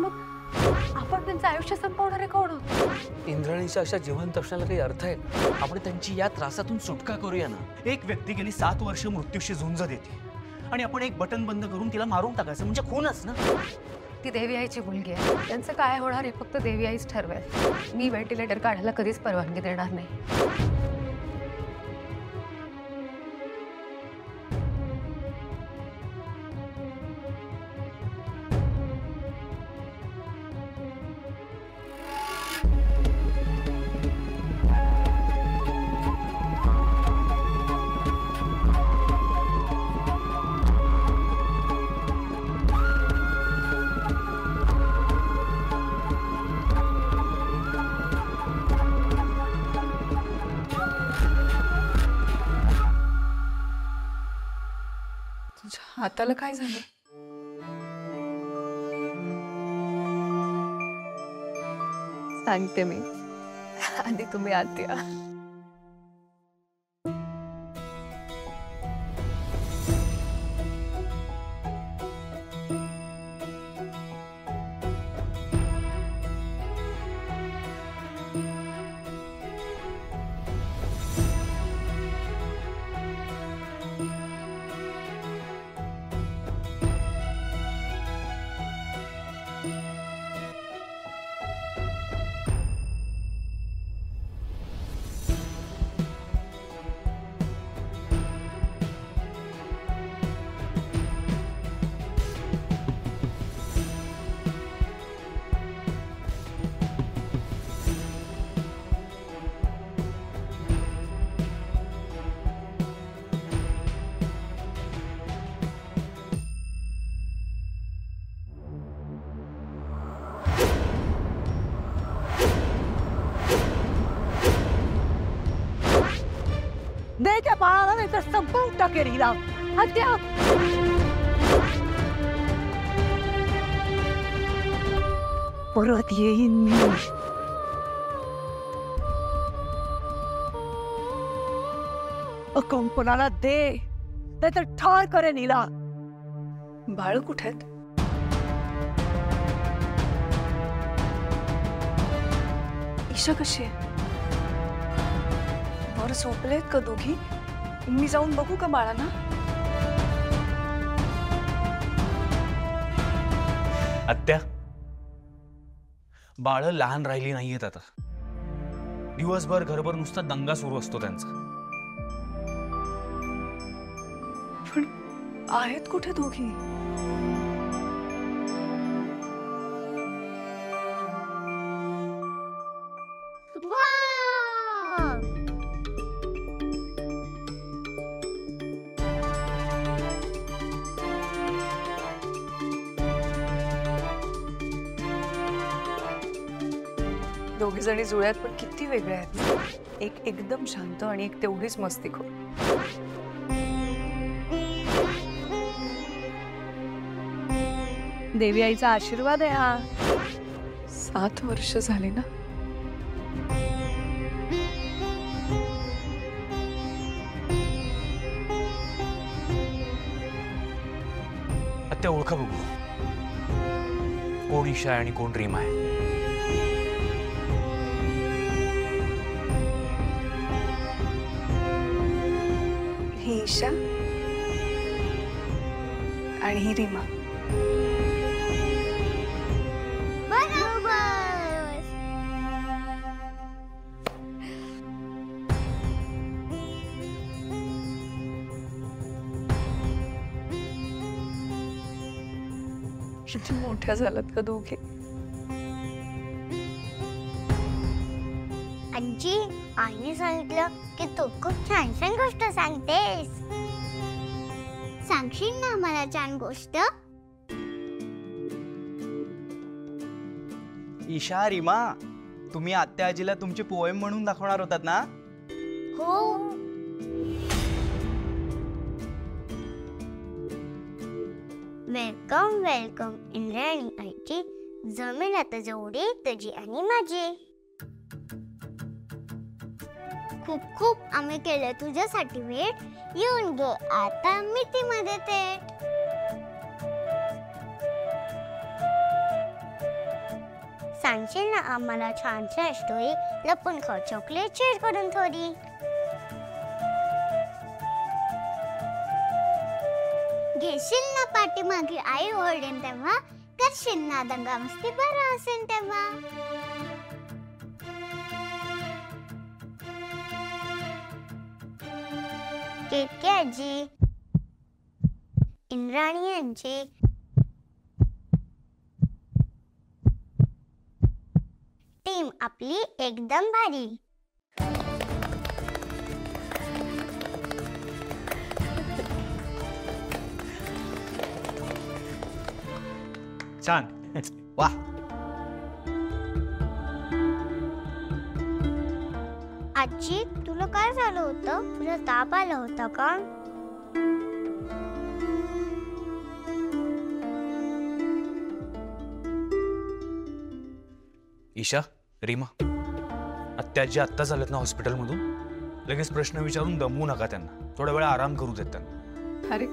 मग आपण त्यांचं आयुष्य संपवणारे कोण आहोत? इंद्राणीच्या अशा जिवंत असण्याला काही अर्थ आहे? आपण त्यांची या त्रासातून सुटका करूया ना. एक व्यक्ती गेली 7 वर्ष मृत्यूशी झुंज देते आणि आपण एक बटन बंद करून तिला मारून टाकायचं म्हणजे खूनच ना. ती देवी आईची मुलगी आहे. त्यांचं काय होणार हे फक्त देवी आईच ठरवेल. मी व्हेंटिलेटर काढायला कधीच परवानगी देणार नाही. हाताला काय झालं? सांगते मी, आधी तुम्ही आत या. दे त्या बाळाला, नाही तर संपवून टाकेल हिला. हत्या. परत येईन मी. कंपनाला दे, नाही तर ठार करेन हिला. बाळ कुठे आहेत? ईशा कशी आहे? वर झोपलेत का दोघी? मी जाऊन बघू का बाळांना? आत्या, बाळ लहान राहिली नाहीयेत आता. दिवसभर घरभर नुसता दंगा सुरू असतो त्यांचा. पण आहेत कुठे दोघी? दोघी जणी जुळ्यात पण किती वेगळ्या आहेत. एक एकदम शांत आणि एक तेवढीच मस्तीखोर. देवी आईचा आशीर्वाद आहे हा. 7 वर्ष झाली ना. आत्या, ओळखा बघू कोण ईशा आहे आणि कोण रीमा आहे. ही ईशा आणि ही रीमा. किती मोठ्या झाल्यात का दोघे. आजी, आईने सांगितलं की तू खूप छान छान गोष्ट सांगतेस. सांगशील ना मला छान गोष्ट? ईशा, रीमा, तुम्ही आत्या आजीला तुमचे पोएम म्हणून दाखवणार होतात ना? हो. वेलकम वेलकम इंद्रायणी आईची. जमेल आता जोडी तुझी आणि माझी. खूप खूप आम्ही केलं तुझ्यासाठी वेट. येऊन घे आता मिठीमध्ये थेट. सांगशील ना आम्हाला छान छान स्टोरी लपून खाऊ चॉकलेट शेअर करून थोडी. घेशील ना पाठीमागे आई ओरडेन तेव्हा, करशील ना दंगा मस्ती बरं असेल तेव्हा. केतकी आजी, इंद्राणी यांची टीम आपली एकदम भारी. छान. वा. आजी तुला काय झालं होतं? तुला ताप आला होता का? ईशा, रीमा, आत्याजी आत्ता झालेत ना हॉस्पिटलमधून. लगेच प्रश्न विचारून दमवू नका त्यांना. थोडा वेळ आराम करू देत त्यांना. अरे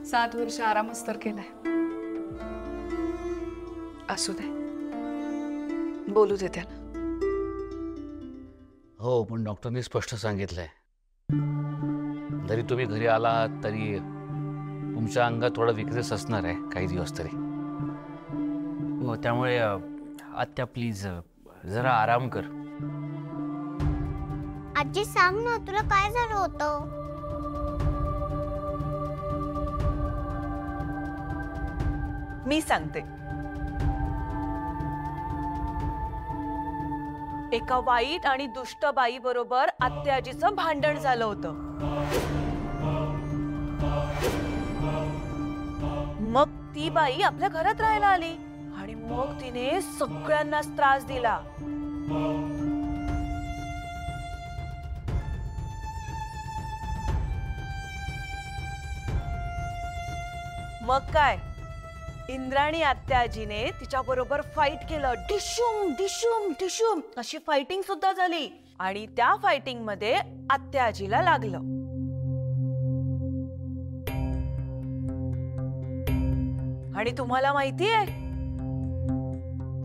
7 वर्ष आरामच तर केलाय. असू दे, बोलू दे त्याला. हो, पण डॉक्टरनी स्पष्ट सांगितलंय, जरी तुम्ही घरी आलात तरी तुमच्या अंगात थोडा विकनेस असणार आहे काही दिवस तरी. हो, त्यामुळे आत्या प्लीज जरा आराम कर. आजी सांग ना तुला काय झालं होतं? मी सांगते. एका वाईट आणि दुष्ट बाई बरोबर आत्याजीचं भांडण झालं होतं. मग ती बाई आपल्या घरात राहायला आली आणि मग तिने सगळ्यांनाच त्रास दिला. मग काय, इंद्राणी आत्याजीने तिच्या बरोबर फाईट केलं. डिशूम डिशूम डिशूम अशी फायटिंग सुद्धा झाली आणि त्या फायटिंग मध्ये आत्याजीला लागलं. आणि तुम्हाला माहितीये,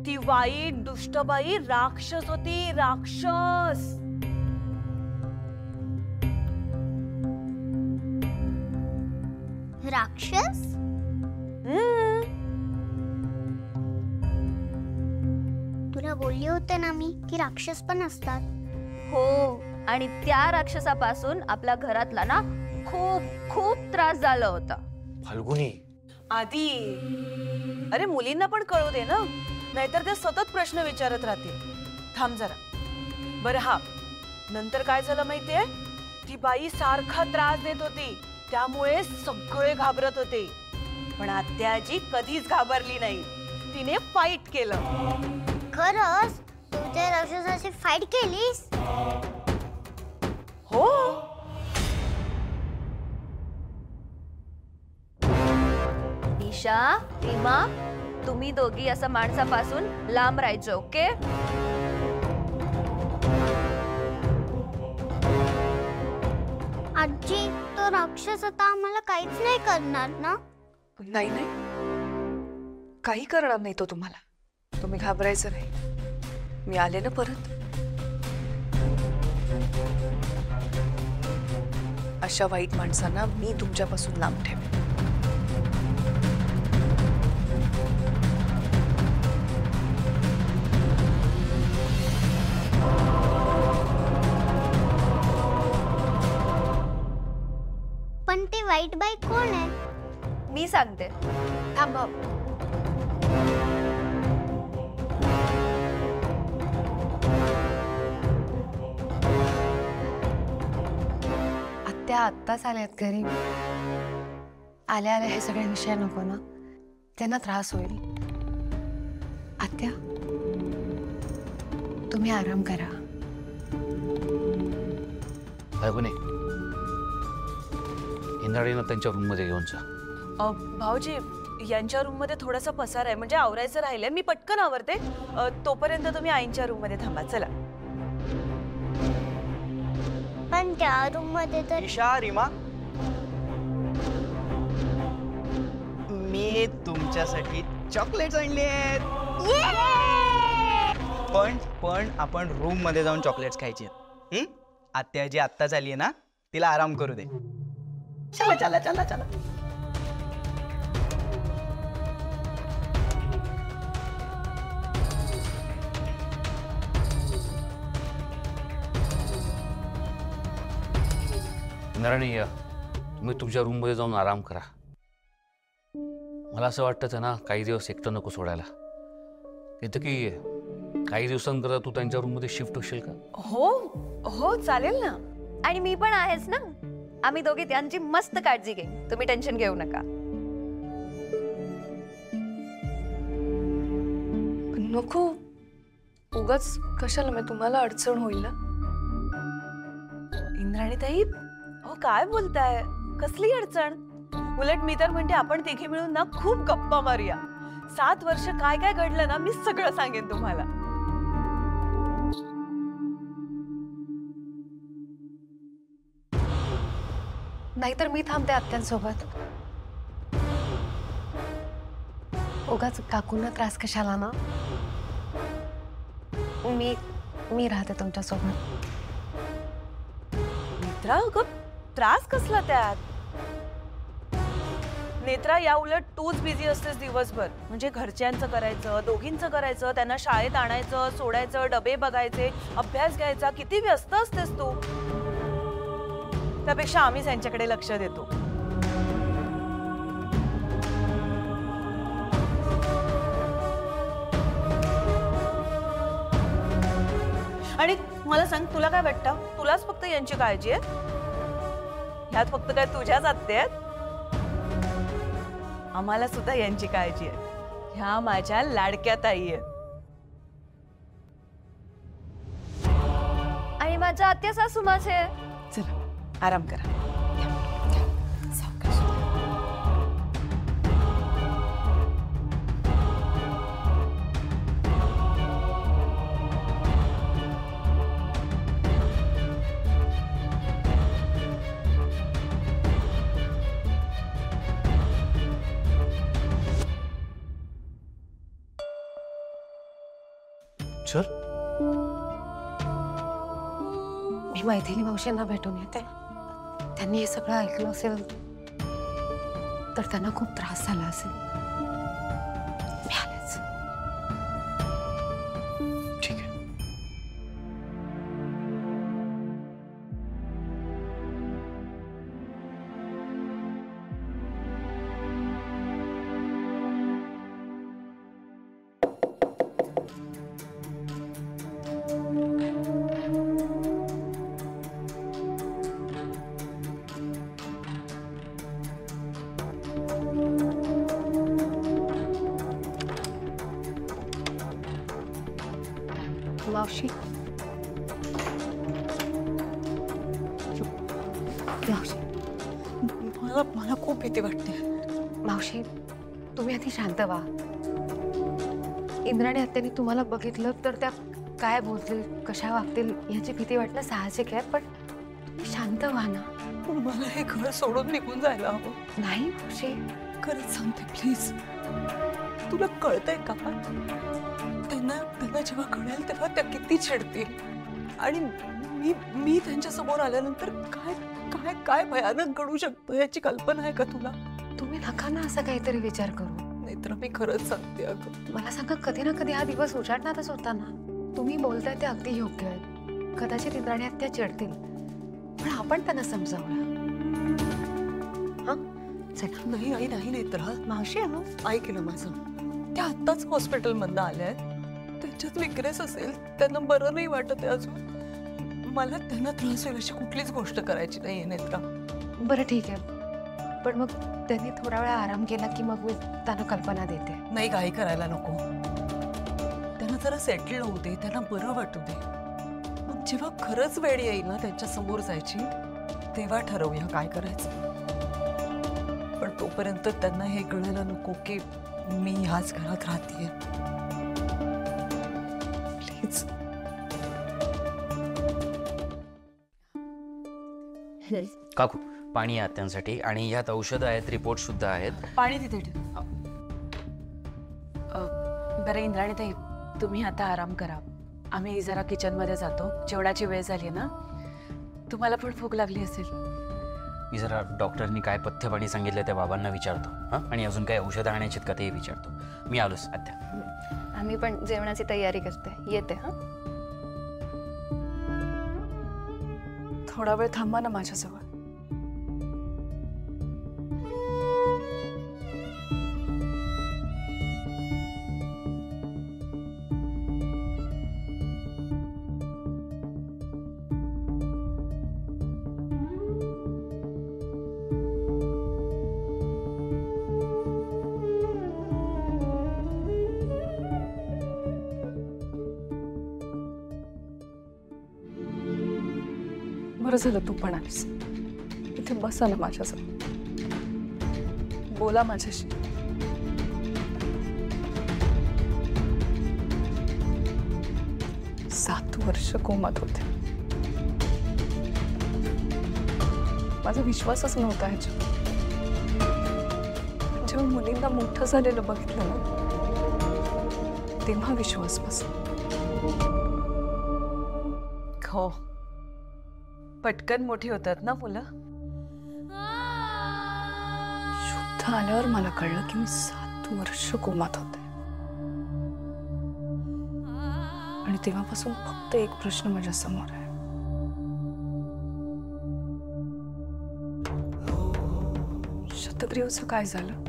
ती वाईट दुष्टबाई राक्षस होती. राक्षस. राक्षस? तुला बोलली होते ना मी की राक्षस पण असतात. हो, आणि त्या राक्षसापासून आपल्या घरातला ना खूप खूप त्रास झाला होता. फाल्गुनी, आधी अरे मुलींना पण कळू दे ना, नाहीतर ते सतत प्रश्न विचारत राहतील. थांब जरा. बरं, हा नंतर काय झालं माहितीये, ती बाई सारखा त्रास देत होती, त्यामुळे सगळे घाबरत होते. पण आत्याजी कधीच घाबरली नाही. तिने फाईट केलं. खरंच तू त्या राक्षसाशी फाईट केलीस? हो. ईशा, रीमा, तुम्ही दोघी असं माणसापासून लांब राहायचं, ओके? आजी तो राक्षस आता आम्हाला काहीच नाही करणार ना? नाही नाही, काही करणार नाही तो तुम्हाला. तुम्ही घाबरायचं नाही. मी आले ना परत. अशा वाईट माणसांना मी तुमच्यापासून लांब ठेवेन. पण ती वाईट बाई कोण आहे? मी सांगते. थांब. आत्या आत्ताच आल्यात घरी. आल्या आल्या हे सगळे विषय नको ना, त्यांना त्रास होईल. आत्या तुम्ही आराम करा. फाल्गुनी, इंद्राणीनं त्यांच्या रूममध्ये घेऊन जा. भाऊजी, यांच्या रूम मध्ये थोडासा पसार आहे, म्हणजे आवरायचं राहिलंय. मी पटकन आवरते. तोपर्यंत तुम्ही आईंच्या रूम मध्ये थांबा. चला. पण त्या रूम मध्ये तर ईशा, रीमा, मी तुमच्यासाठी चॉकलेट्स आणले आहेत. ये! पण आपण रूम मध्ये जाऊन चॉकलेट्स खायची आहेत. आत्याजी आत्ता झाली आहे ना, तिला आराम करू दे. चला चला चला चला. इंद्राणी, तुम्ही तुमच्या रूममध्ये जाऊन आराम करा. मला असं वाटतं ना, काही दिवस एकटं नको सोडायला. इथं की काही दिवसांकरता तू त्यांच्या रूममध्ये शिफ्ट होशील का? हो हो चालेल ना. आणि मी पण आहेच ना. आम्ही दोघे त्यांची मस्त काळजी घे, तुम्ही टेन्शन घेऊ नका. नको, उगाच कशाला, मी तुम्हाला अडचण होईल ना. इंद्राणी ताई, अहो काय बोलताय, कसली अडचण? उलट मी तर म्हणते आपण तिघी मिळून ना खूप गप्पा मारूया. 7 वर्ष काय काय घडलं ना, मी सगळं सांगेन तुम्हाला. नाहीतर मी थांबते आत्यांसोबत. उगाच काकूंना त्रास कशाला ना. मी राहते तुमच्यासोबत. नेत्रा, अगं त्रास कसला त्यात? नेत्रा, या उलट तूच बिझी असतेस दिवसभर. म्हणजे घरच्यांचं करायचं, दोघींचं करायचं, त्यांना शाळेत आणायचं, सोडायचं, डबे बघायचे, अभ्यास घ्यायचा, किती व्यस्त असतेस तू. त्यापेक्षा आम्हीच यांच्याकडे लक्ष देतो. आणि मला सांग, तुला काय वाटतं, तुलाच फक्त यांची काळजी आहे? ह्यात फक्त काय तुझ्याच आत्या आहेत? आम्हाला सुद्धा यांची काळजी आहे. ह्या माझ्या लाडक्या ताई आहेत. आणि माझ्या आत्या सासू माझे. चला आराम करा. सावकाश. चल. मी मैथिली मावशींना भेटून येते. त्यांनी हे सगळं ऐकलं असेल तर त्यांना खूप त्रास झाला असेल. मी आलेच. ठीक आहे. मावशी, मावशी, मला खूप भीती वाटते. मावशी, तुम्ही आधी शांत व्हा. इंद्राणी आत्याने तुम्हाला बघितलं तर त्या काय बोलतील, कशा वागतील याची भीती वाटणं साहजिक आहे. पण तुम्ही शांत व्हा ना. मला हे घर सोडून निघून जायला हवं. नाही मावशी, खरंच सांगते प्लीज. तुला कळतंय का? त्यांना जेव्हा कळेल तेव्हा त्या किती चिडतील. आणि मी त्यांच्या समोर आल्यानंतर काय काय काय भयानक घडू शकतं याची कल्पना आहे का तुला? तुम्ही नका ना असं काहीतरी विचार करू. नाहीतर मी खरंच सांगते अगं. मला सांगा, कधी ना कधी हा दिवस उजाडणारच होता ना. तुम्ही बोलताय ते अगदी योग्य आहे. कदाचित इंद्राणी आत्या चिडतील, पण आपण त्यांना समजावूया. हा चला. नाही आई, नाही नेत्रा. मावशी, ऐक ना माझं. त्या आत्ताच हॉस्पिटलमधनं आल्या आहेत. त्यांच्यात विकनेस असेल, त्यांना बरं नाही वाटत आहे अजून. मला त्यांना त्रास होईल अशी कुठलीच गोष्ट करायची नाहीये नेत्रा. बरं ठीक आहे, पण मग त्यांनी थोडा वेळ आराम केला की मग मी त्यांना कल्पना देते. नाही, घाई करायला नको. त्यांना जरा सेटल होऊ दे, त्यांना बरं वाटू दे. मग जेव्हा खरंच वेळ येईल ना त्यांच्या समोर जायची, तेव्हा ठरवूया काय करायचं. पण तोपर्यंत त्यांना हे कळायला नको की मी ह्याच घरात राहतेय. प्लीज. काकू, पाणी आहे त्यांसाठी. आणि यात औषधं आहेत, रिपोर्ट सुद्धा आहेत. पाणी तिथे ठेव. बरं इंद्राणी ताई, तुम्ही आता आराम करा. आम्ही जरा किचनमध्ये जातो, जेवणाची वेळ झाली ना. तुम्हाला पण भूक लागली असेल. मी जरा डॉक्टरनी काय पथ्य पाणी सांगितलं त्या बाबांना विचारतो हां, आणि अजून काय औषधं आणायची का ते विचारतो. मी आलोच आत्या. आम्ही पण जेवणाची तयारी करते, येते. हा थोडा वेळ थांबा ना माझ्याजवळ. बरं झालं तू पण आलीस. इथे बसा ना माझ्याजवळ, बोला माझ्याशी. सात वर्ष कोमात होते. माझा विश्वासच नव्हता ह्याच्यावर. जेव्हा मुलींना मोठं झालेलं बघितलं ना, तेव्हा विश्वास बसला. हो, पटकन मोठी होतात ना मुलं. शुद्ध आल्यावर मला कळलं की मी 7 वर्ष कोमात होते. आणि तेव्हापासून फक्त एक प्रश्न माझ्या समोर आहे. शतग्रीवचं काय झालं?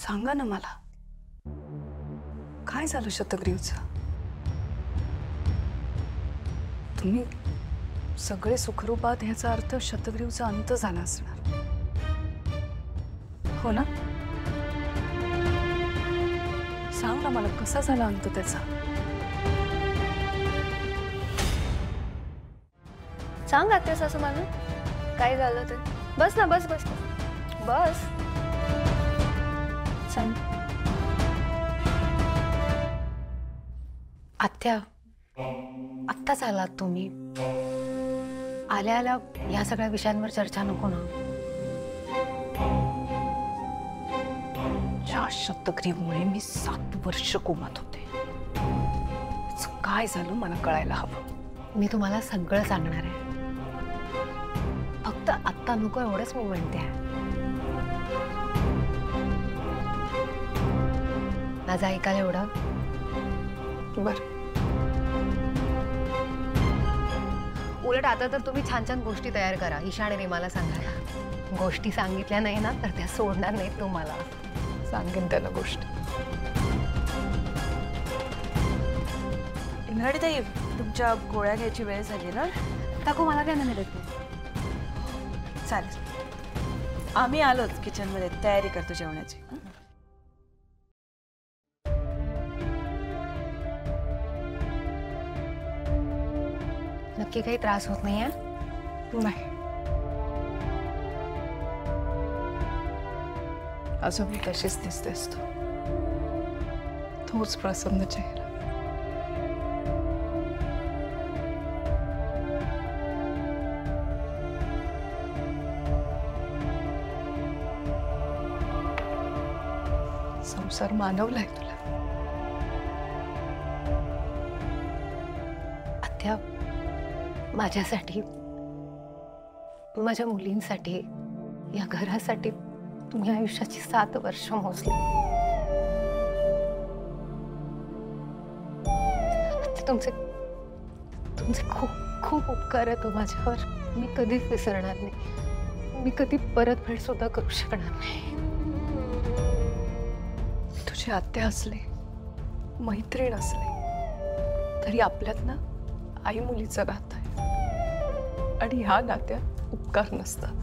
सांगा ना मला, काय झालं शतग्रीवचं? तुम्ही सगळे सुखरूप आहात ह्याचा अर्थ शतग्रीवचा अंत झाला असणार, हो ना? सांग ना मला, कसा झाला अंत त्याचा? सांग आत्या सासू मला काय झालं ते. बस ना, बस बस बस. सांग. आत्या, आत्ताच आलात तुम्ही. आल्या आल्या या सगळ्या विषयांवर चर्चा नको ना. ज्या शतग्रीवमुळे मी 7 वर्ष कोमात होते, त्याचं काय झालं मला कळायला हवं. मी तुम्हाला सगळं सांगणार आहे. फक्त आत्ता नको एवढंच मी म्हणते. माझं ऐकायला एवढं बरं. उलट आता तर तुम्ही छान छान गोष्टी तयार करा ईशा आणि रीमाला सांगायला. गोष्टी सांगितल्या नाही ना तर त्या सोडणार नाहीत तुम्हाला. सांगेन त्याला गोष्ट. इंद्राणीताई, तुमच्या गोळ्या घ्यायची वेळ झाली ना. काकू मला काय नाही देत. चालेल, आम्ही आलोच किचनमध्ये, तयारी करतो जेवणाची. नक्की काही त्रास होत नाहीये? नाही, अजून मी तशीच दिसतेस तू. तोच प्रसन्न चेहरा. संसार मानवलाय तुला. आत्या, माझ्यासाठी, माझ्या मुलींसाठी, या घरासाठी तुम्ही आयुष्याची 7 वर्ष मोजली. तुमचे तुमचे खूप खूप उपकार आहेत तो माझ्यावर. मी कधीच विसरणार नाही. मी कधी परतफेड सुद्धा करू शकणार नाही. तुझी आत्या असले, मैत्रीण असले, तरी आपल्यात ना आई मुलीचं नातं आहे. आणि ह्या नात्यात उपकार नसतात.